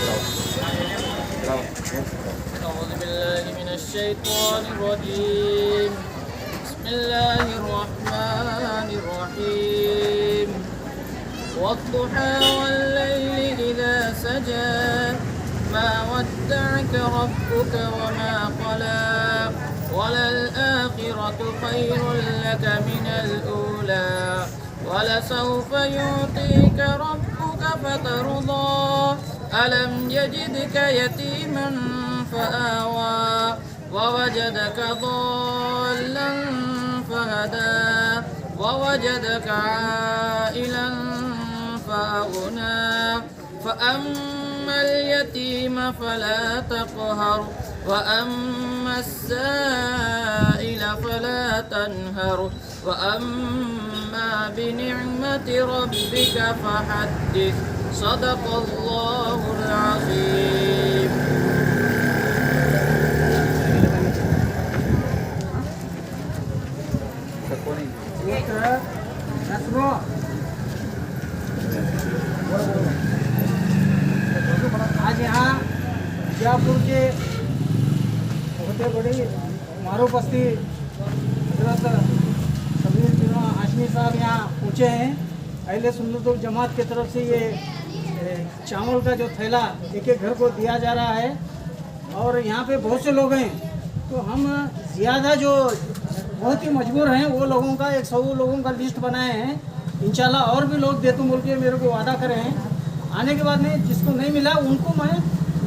أعوذ بالله من الشيطان الرجيم. بسم الله الرحمن الرحيم. والضحى والليل إذا سجى ما ودعك ربك وما قلى وللآخرة خير لك من الأولى ولسوف يعطيك ربك فترضى ألم يجدك يتيما فآوى ووجدك ضالا فهدى ووجدك عائلا فأغنى فأما اليتيم فلا تقهر وأما السائل فلا تنهر وأما بنعمة ربك فحدث. صدق الله العظيم. आज यहाँ जयपुर के बहुत बड़ी मारो बस्ती हाशमी साहब यहाँ पहुँचे हैं। अहले सुन्नत वल जमात की तरफ से ये चावल का जो थैला एक एक घर को दिया जा रहा है और यहाँ पे बहुत से लोग हैं, तो हम ज़्यादा जो बहुत ही मजबूर हैं वो लोगों का 100 लोगों का लिस्ट बनाए हैं। इंशाल्लाह और भी लोग दे दूँ बोल के मेरे को वादा करे हैं। आने के बाद में जिसको नहीं मिला उनको मैं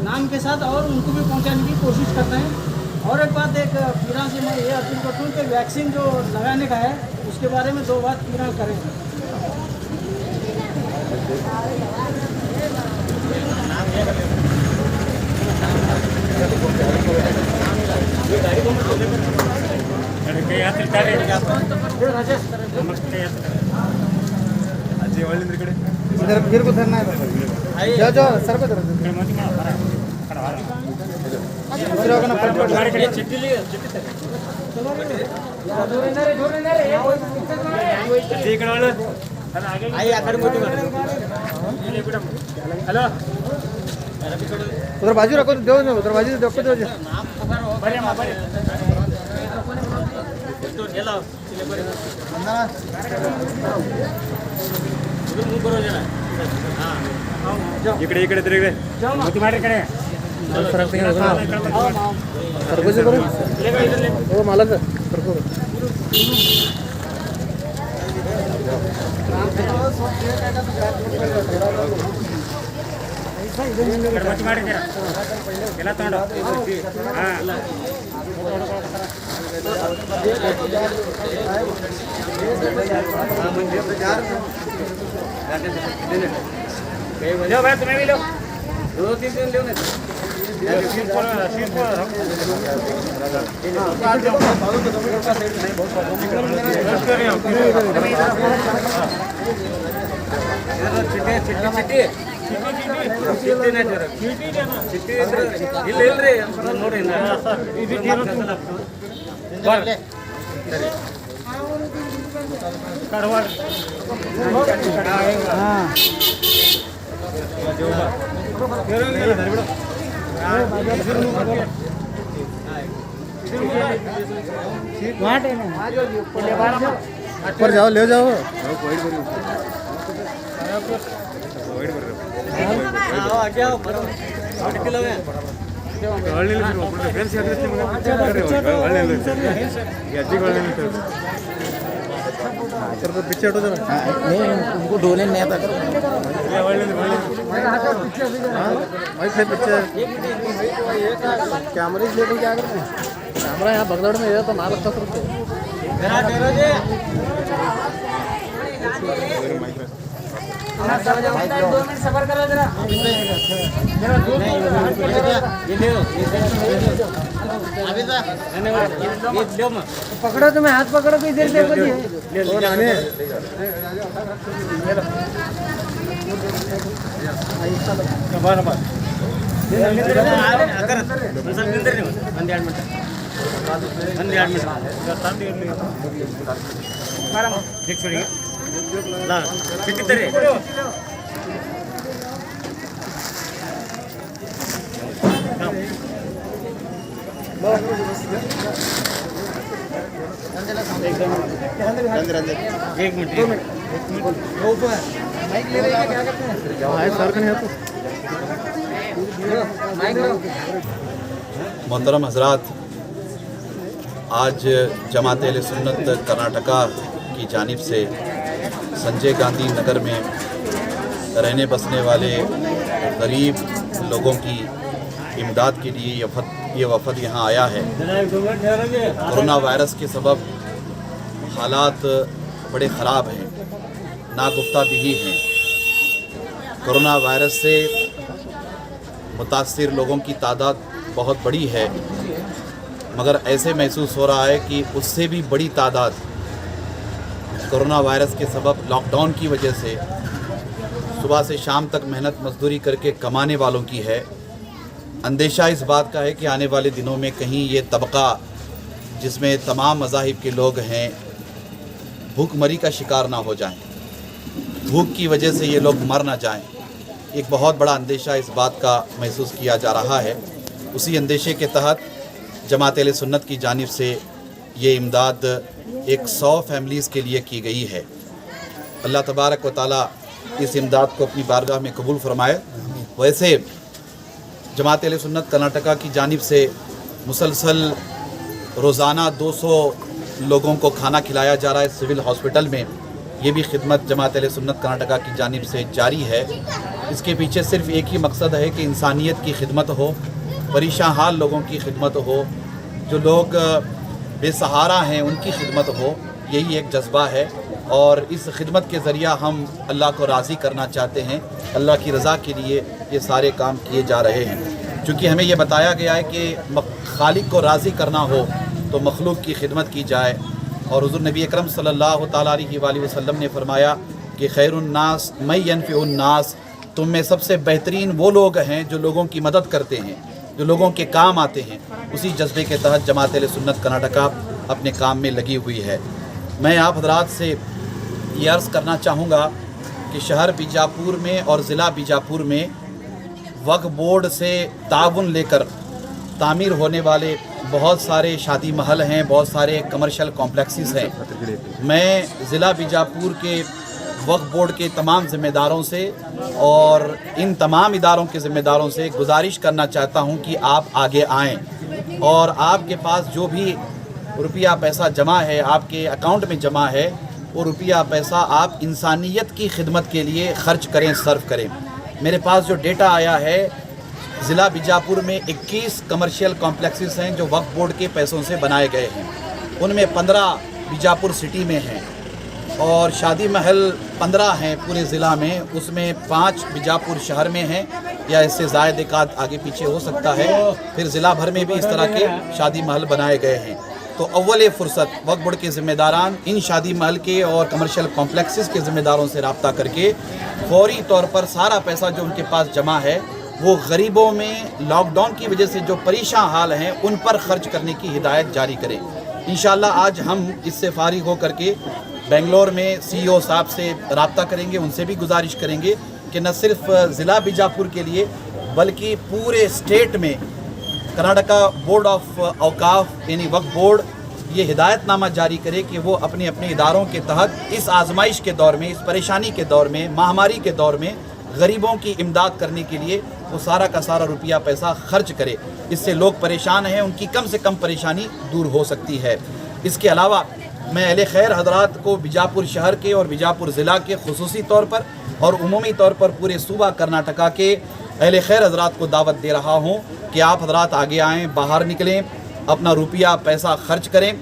नाम के साथ और उनको भी पहुंचाने की कोशिश करते हैं। और एक बात एक पीरा से मैं ये अपील करता हूँ कि वैक्सीन जो लगाने का है उसके बारे में 2 बात पीरा करें। इधर फिर को धरना है जो जो सर को धर हेलो उधर बाजू रखो दो उधर बाजू रखो दो इकडे इकडे तर इकडे मोती मारे कडे हो मला मोती मारे गेला तोंड लो भाई तुम्हें भी लो 2-3 दिन लो ऊपर जाओ ले जाओ पीछे हटो जरा नहीं उनको ढोने नहीं आता भाई पीछे कैमरे से लेकर क्या करते हैं कैमरा यहाँ बगलड़ में है तो ना लगता सकते सफर करो जरा पकड़ो तुम्हें हाथ पकड़ो तो इधर से एक मिनट माइक ले रहे हैं क्या करते हैं सर का नहीं मोहतरम हजरात, आज जमात अहले सुन्नत कर्नाटका की जानिब से संजय गांधी नगर में रहने बसने वाले गरीब लोगों की इमदाद के लिए ये वफद यहाँ आया है। कोरोना वायरस के सबब हालात बड़े ख़राब हैं, नागुफ्ता भी हैं। कोरोना वायरस से मुतासिर लोगों की तादाद बहुत बड़ी है, मगर ऐसे महसूस हो रहा है कि उससे भी बड़ी तादाद कोरोना वायरस के सबब लॉकडाउन की वजह से सुबह से शाम तक मेहनत मजदूरी करके कमाने वालों की है। अंदेशा इस बात का है कि आने वाले दिनों में कहीं ये तबका जिसमें तमाम मज़ाहिब के लोग हैं भूखमरी का शिकार ना हो जाएं, भूख की वजह से ये लोग मर ना जाएं। एक बहुत बड़ा अंदेशा इस बात का महसूस किया जा रहा है। उसी अंदेशे के तहत जमात अहले सुन्नत की जानिब से ये इमदाद 100 फैमिलीज़ के लिए की गई है। अल्लाह तबारक व तआला इस इमदाद को अपनी बारगाह में कबूल फरमाए। वैसे जमात अहले सुन्नत कर्नाटका की जानिब से मुसलसल रोज़ाना 200 लोगों को खाना खिलाया जा रहा है सिविल हॉस्पिटल में। ये भी खिदमत जमात अहले सुन्नत कर्नाटका की जानिब से जारी है। इसके पीछे सिर्फ़ एक ही मकसद है कि इंसानियत की खिदमत हो, परेशान हाल लोगों की खिदमत हो, जो लोग बेसहारा हैं उनकी खिदमत हो। यही एक जज्बा है और इस खिदमत के ज़रिया हम अल्लाह को राज़ी करना चाहते हैं। अल्लाह की रज़ा के लिए ये सारे काम किए जा रहे हैं। चूँकि हमें ये बताया गया है कि खालिक को राज़ी करना हो तो मखलूक की खिदमत की जाए। और हुज़ूर नबी अकरम सल्लल्लाहु तआला अलैहि वसल्लम ने फरमाया कि खैरुन्नास मैं यनफ़िउन्नास, तुम में सबसे बेहतरीन वो लोग हैं जो लोगों की मदद करते हैं, जो लोगों के काम आते हैं। उसी जज्बे के तहत जमात अहले सुन्नत कर्नाटका अपने काम में लगी हुई है। मैं आप हज़रात से ये अर्ज़ करना चाहूँगा कि शहर बीजापुर में और ज़िला बीजापुर में वक्फ़ बोर्ड से ताउन लेकर तामीर होने वाले बहुत सारे शादी महल हैं, बहुत सारे कमर्शियल कॉम्प्लेक्सेस हैं। मैं ज़िला बीजापुर के वक्फ़ बोर्ड के तमाम ज़िम्मेदारों से और इन तमाम इदारों के ज़िम्मेदारों से गुजारिश करना चाहता हूं कि आप आगे आएं और आपके पास जो भी रुपया पैसा जमा है, आपके अकाउंट में जमा है, वो रुपया पैसा आप इंसानियत की खिदमत के लिए ख़र्च करें, सर्व करें। मेरे पास जो डेटा आया है, ज़िला बीजापुर में 21 कमर्शियल कॉम्प्लेक्सेस हैं जो वक्फ़ बोर्ड के पैसों से बनाए गए हैं। उनमें 15 बीजापुर सिटी में हैं और शादी महल 15 हैं पूरे ज़िला में, उसमें 5 बीजापुर शहर में हैं या इससे ज़ायद एक आध आगे पीछे हो सकता है। फिर ज़िला भर में भी इस तरह के शादी महल बनाए गए हैं। तो अव्वल फ़ुर्सत वक्फ़ बोर्ड के ज़िम्मेदारान इन शादी महल के और कमर्शियल कॉम्प्लेक्सेस के ज़िम्मेदारों से रब्ता करके फौरी तौर पर सारा पैसा जो उनके पास जमा है वो गरीबों में लॉकडाउन की वजह से जो परेशान हाल हैं उन पर ख़र्च करने की हिदायत जारी करें। इंशाअल्लाह आज हम इससे फारिग होकर के बेंगलोर में CEO साहब से रब्ता करेंगे, उनसे भी गुजारिश करेंगे कि न सिर्फ ज़िला बीजापुर के लिए बल्कि पूरे स्टेट में कर्नाटका बोर्ड ऑफ औकाफ यानी वक्फ़ बोर्ड ये हिदायतनामा जारी करे कि वो अपने अपने इदारों के तहत इस आजमाइश के दौर में, इस परेशानी के दौर में, महामारी के दौर में गरीबों की इमदाद करने के लिए वो सारा का सारा रुपया पैसा खर्च करे। इससे लोग परेशान हैं, उनकी कम से कम परेशानी दूर हो सकती है। इसके अलावा मैं अहले खैर हजरात को बीजापुर शहर के और बीजापुर ज़िला के खुसूसी तौर पर और उमूमी तौर पर पूरे सूबा कर्नाटका के अहले खैर हजरात को दावत दे रहा हूँ कि आप हजरात आगे आएँ, बाहर निकलें, अपना रुपया पैसा खर्च करें।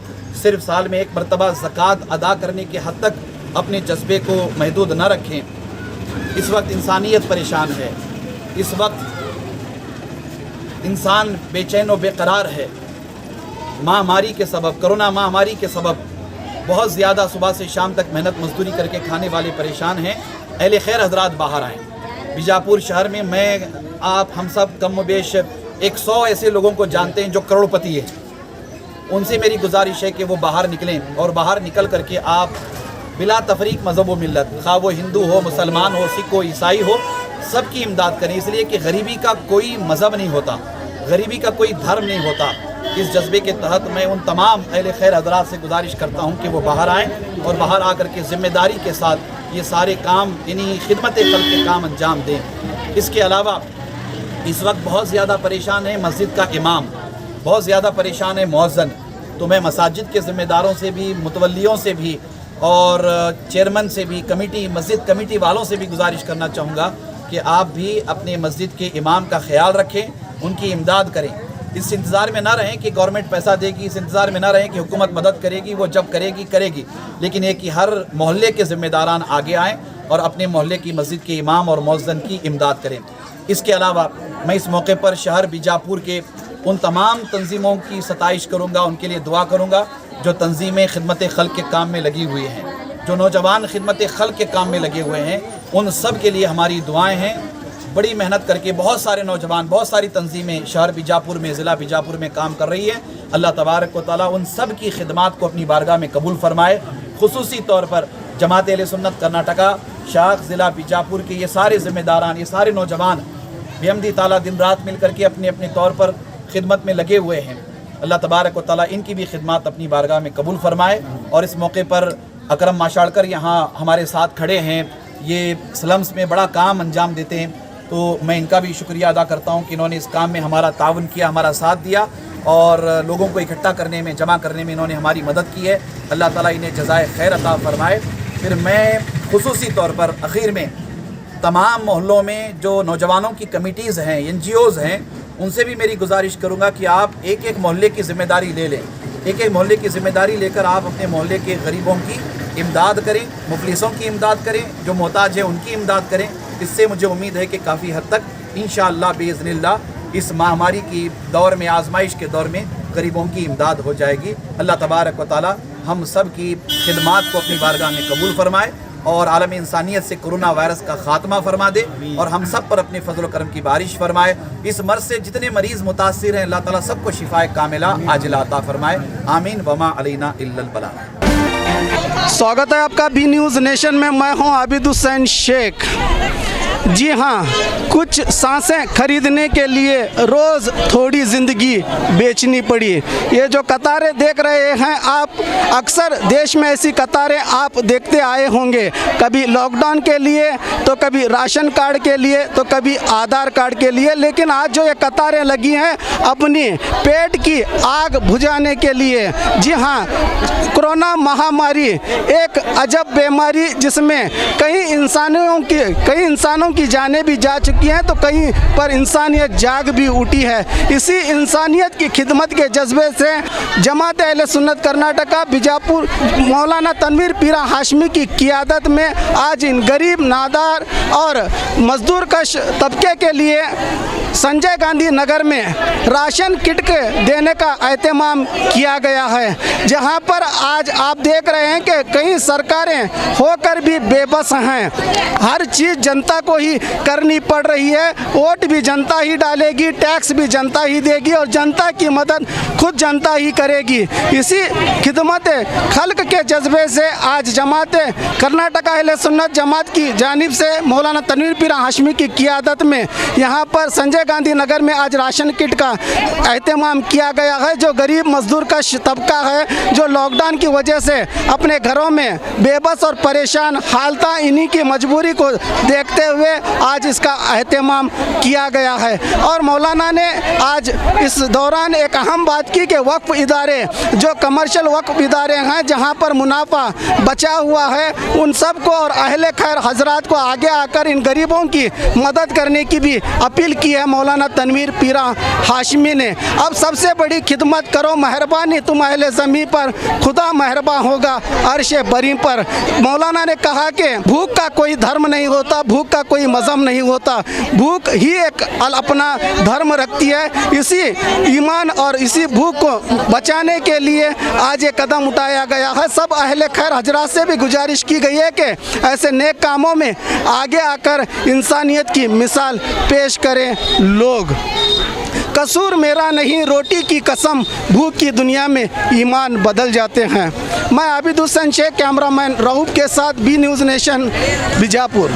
सिर्फ साल में एक मरतबा ज़कात अदा करने के हद तक अपने जज्बे को महदूद न रखें। इस वक्त इंसानियत परेशान है, इस वक्त इंसान बेचैन व बेकरार है। महामारी के सबब, कोरोना महामारी के सबब बहुत ज़्यादा सुबह से शाम तक मेहनत मजदूरी करके खाने वाले परेशान हैं। अहले खैर हजरात बाहर आएँ। बीजापुर शहर में मैं आप हम सब कम बेश 100 ऐसे लोगों को जानते हैं जो करोड़पति हैं। उनसे मेरी गुजारिश है कि वो बाहर निकलें और बाहर निकल करके आप बिला तफरीक मज़हब व मिल्लत, खा वो हिंदू हो, मुसलमान हो, सिख हो, ईसाई हो, सबकी इमदाद करें। इसलिए कि गरीबी का कोई मज़हब नहीं होता, गरीबी का कोई धर्म नहीं होता। इस जज्बे के तहत मैं उन तमाम अहले खैर हज़रात से गुजारिश करता हूँ कि वो बाहर आएँ और बाहर आकर के ज़िम्मेदारी के साथ ये सारे काम यानी खिदमत खल्क़ के काम अंजाम दें। इसके अलावा इस वक्त बहुत ज़्यादा परेशान है मस्जिद का इमाम, बहुत ज़्यादा परेशान है मुअज़्ज़िन। तो मैं मसाजिद के ज़िम्मेदारों से भी, मुतवल्लियों से भी और चेयरमैन से भी, मस्जिद कमेटी वालों से भी गुजारिश करना चाहूँगा कि आप भी अपने मस्जिद के इमाम का ख्याल रखें, उनकी इमदाद करें। इस इंतज़ार में ना रहें कि गवर्नमेंट पैसा देगी, इस इंतज़ार में ना रहें कि हुकूमत मदद करेगी, वो जब करेगी, लेकिन एक कि हर मोहल्ले के ज़िम्मेदारान आगे आएँ और अपने मोहल्ले की मस्जिद के इमाम और मुअज़्ज़िन की इमदाद करें। इसके अलावा मैं इस मौके पर शहर बीजापुर के उन तमाम तंजीमों की सताइश करूँगा, उनके लिए दुआ करूँगा जो तंजीमें खिदमत खल्क़ के काम में लगी हुई हैं, जो नौजवान खिदमत खल्क़ के काम में लगे हुए हैं, उन सब के लिए हमारी दुआएं हैं। बड़ी मेहनत करके बहुत सारे नौजवान, बहुत सारी तंजीमें शहर बीजापुर में, ज़िला बीजापुर में काम कर रही है। अल्लाह तबारक व तआला उन सब की खिदमात को अपनी बारगाह में कबूल फरमाए। खुसूसी तौर पर जमात अहले सुन्नत कर्नाटका शाख ज़िला बीजापुर के ये सारे ज़िम्मेदारान, ये सारे नौजवान बेहमदी ताला दिन रात मिल करके अपने अपने तौर पर खिदमत में लगे हुए हैं। अल्लाह तबारक व तआला इनकी भी खिदमत अपनी बारगाह में कबूल फरमाए। और इस मौके पर अकरम माशाड़कर यहाँ हमारे साथ खड़े हैं, ये स्लम्स में बड़ा काम अंजाम देते हैं, तो मैं इनका भी शुक्रिया अदा करता हूँ कि इन्होंने इस काम में हमारा ताउन किया, हमारा साथ दिया और लोगों को इकट्ठा करने में, जमा करने में इन्होंने हमारी मदद की है। अल्लाह ताला इन्हें जज़ाए खैर अता फरमाए। फिर मैं खुसूसी तौर पर आखिर में तमाम मोहल्लों में जो नौजवानों की कमिटीज़ हैं, NGOs हैं, उनसे भी मेरी गुजारिश करूँगा कि आप एक एक मोहल्ले की ज़िम्मेदारी ले लें। एक एक मोहल्ले की ज़िम्मेदारी लेकर आप अपने मोहल्ले के गरीबों की इमदाद करें, मुफलिसों की इमदाद करें, जो मोहताज है उनकी इमदाद करें। इससे मुझे उम्मीद है कि काफ़ी हद तक इंशाअल्लाह बिइज़्निल्लाह इस महामारी की दौर में, आजमाइश के दौर में गरीबों की इमदाद हो जाएगी। अल्लाह तबारक व तआला हम सब की खिदमात को अपनी बारगाह में कबूल फरमाए और आलम इंसानियत से कोरोना वायरस का ख़ात्मा फरमा दे और हम सब पर अपने फजल करम की बारिश फरमाए। इस मर्ज़ से जितने मरीज़ मुतासिर हैं अल्लाह ताला सबको शिफाए कामिला आजिला अता फरमाए। आमीन वमा अलैना इल्लल बलाग। स्वागत है आपका बी न्यूज़ नेशन में। मैं हूं आबिद हुसैन शेख। जी हाँ, कुछ सांसें खरीदने के लिए रोज़ थोड़ी ज़िंदगी बेचनी पड़ी। ये जो कतारें देख रहे हैं आप, अक्सर देश में ऐसी कतारें आप देखते आए होंगे, कभी लॉकडाउन के लिए, तो कभी राशन कार्ड के लिए, तो कभी आधार कार्ड के लिए। लेकिन आज जो ये कतारें लगी हैं अपनी पेट की आग बुझाने के लिए। जी हाँ, कोरोना महामारी एक अजब बीमारी जिसमें कई इंसानों की जानें भी जा चुकी हैं, तो कहीं पर इंसानियत जाग भी उठी है। इसी इंसानियत की खिदमत के जज्बे से जमात अहले सुन्नत कर्नाटका बीजापुर मौलाना तनवीर पीरा हाशमी की क़ियादत में आज इन गरीब, नादार और मजदूर कश तबके के लिए संजय गांधी नगर में राशन किट देने का एहतमाम किया गया है, जहां पर आज आप देख रहे हैं कि कई सरकारें होकर भी बेबस हैं। हर चीज़ जनता को ही करनी पड़ रही है, वोट भी जनता ही डालेगी, टैक्स भी जनता ही देगी और जनता की मदद खुद जनता ही करेगी। इसी खिदमत खल्क के जज्बे से आज जमात कर्नाटका अहले सुन्नत जमात की जानिब से मौलाना तनवीर पीरा हाशमी की क़ियादत में यहाँ पर संजय गांधी नगर में आज राशन किट का एहतमाम किया गया है। जो गरीब मजदूर का तबका है, जो लॉकडाउन की वजह से अपने घरों में बेबस और परेशान हालत, इन्हीं की मजबूरी को देखते हुए आज इसका एहतमाम किया गया है। और मौलाना ने आज इस दौरान एक अहम बात की कि वक्फ इदारे, जो कमर्शियल वक्फ इदारे हैं जहां पर मुनाफा बचा हुआ है, उन सब को और अहले खैर हजरात को आगे आकर इन गरीबों की मदद करने की भी अपील की है मौलाना तनवीर पीरा हाशमी ने। अब सबसे बड़ी खिदमत करो मेहरबानी तुम अहले ज़मीं पर, खुदा मेहरबान होगा अर्श बरी पर। मौलाना ने कहा कि भूख का कोई धर्म नहीं होता, भूख का कोई मज़हब नहीं होता, भूख ही एक अपना धर्म रखती है। इसी ईमान और इसी भूख को बचाने के लिए आज ये कदम उठाया गया है। सब अहले खैर हजरात से भी गुजारिश की गई है कि ऐसे नेक कामों में आगे आकर इंसानियत की मिसाल पेश करें लोग। कसूर मेरा नहीं, रोटी की कसम, भूख की दुनिया में ईमान बदल जाते हैं। मैं आबिद हुसैन शेख, कैमरामैन रऊफ के साथ बी न्यूज़ नेशन बीजापुर।